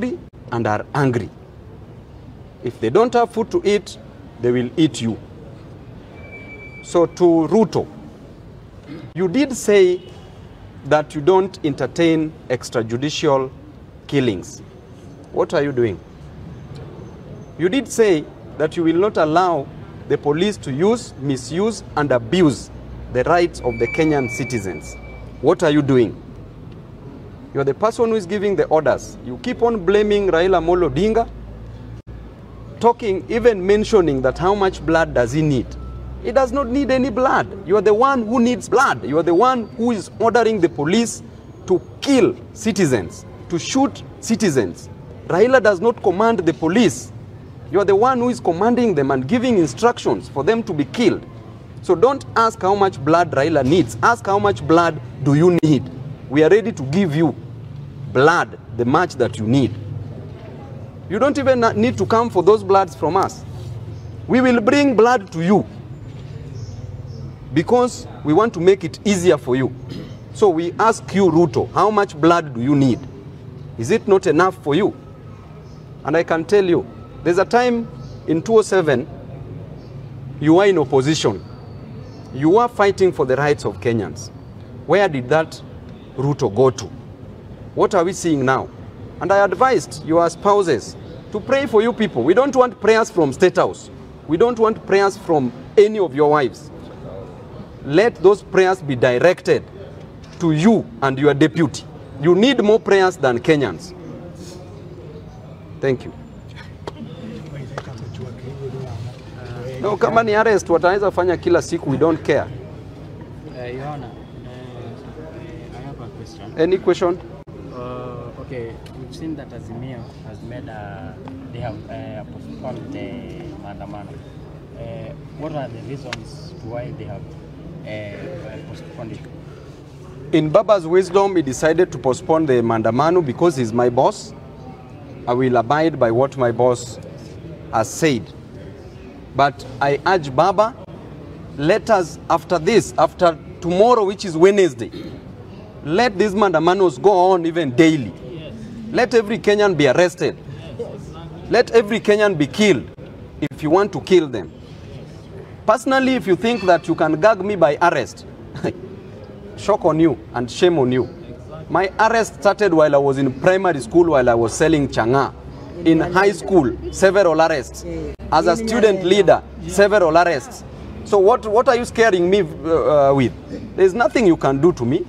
hungry and are angry. If they don't have food to eat, they will eat you. So to Ruto, you did say that you don't entertain extrajudicial killings. What are you doing? You did say that you will not allow the police to use, misuse, and abuse the rights of the Kenyan citizens. What are you doing? You're the person who is giving the orders. You keep on blaming Raila Amolo Odinga, talking, even mentioning that how much blood does he need. He does not need any blood. You are the one who needs blood. You are the one who is ordering the police to kill citizens, to shoot citizens. Raila does not command the police. You are the one who is commanding them and giving instructions for them to be killed. So don't ask how much blood Raila needs. Ask how much blood do you need. We are ready to give you blood, the much that you need. You don't even need to come for those bloods from us. We will bring blood to you because we want to make it easier for you. So we ask you, Ruto, how much blood do you need? Is it not enough for you? And I can tell you, there's a time in 2007, you were in opposition. You were fighting for the rights of Kenyans. Where did that Ruto go to? What are we seeing now? And I advised your spouses to pray for you people. We don't want prayers from State House. We don't want prayers from any of your wives. Let those prayers be directed to you and your deputy. You need more prayers than Kenyans. Thank you. No, kama ni arrest, wataweza fanya kila siku, we don't care. Your Honor, I have a question. Any question? Okay, we've seen that Azimio has made they have postponed the maandamano. What are the reasons why they have postponed it? In Baba's wisdom, he decided to postpone the maandamano because he's my boss. I will abide by what my boss has said. But I urge Baba, let us, after this, after tomorrow, which is Wednesday, let these mandamanos go on even daily. Yes. Let every Kenyan be arrested. Yes. Let every Kenyan be killed if you want to kill them. Personally, if you think that you can gag me by arrest, shock on you and shame on you. My arrest started while I was in primary school, while I was selling changa. In high school, several arrests. As a student leader, several arrests. So what are you scaring me with? There's nothing you can do to me.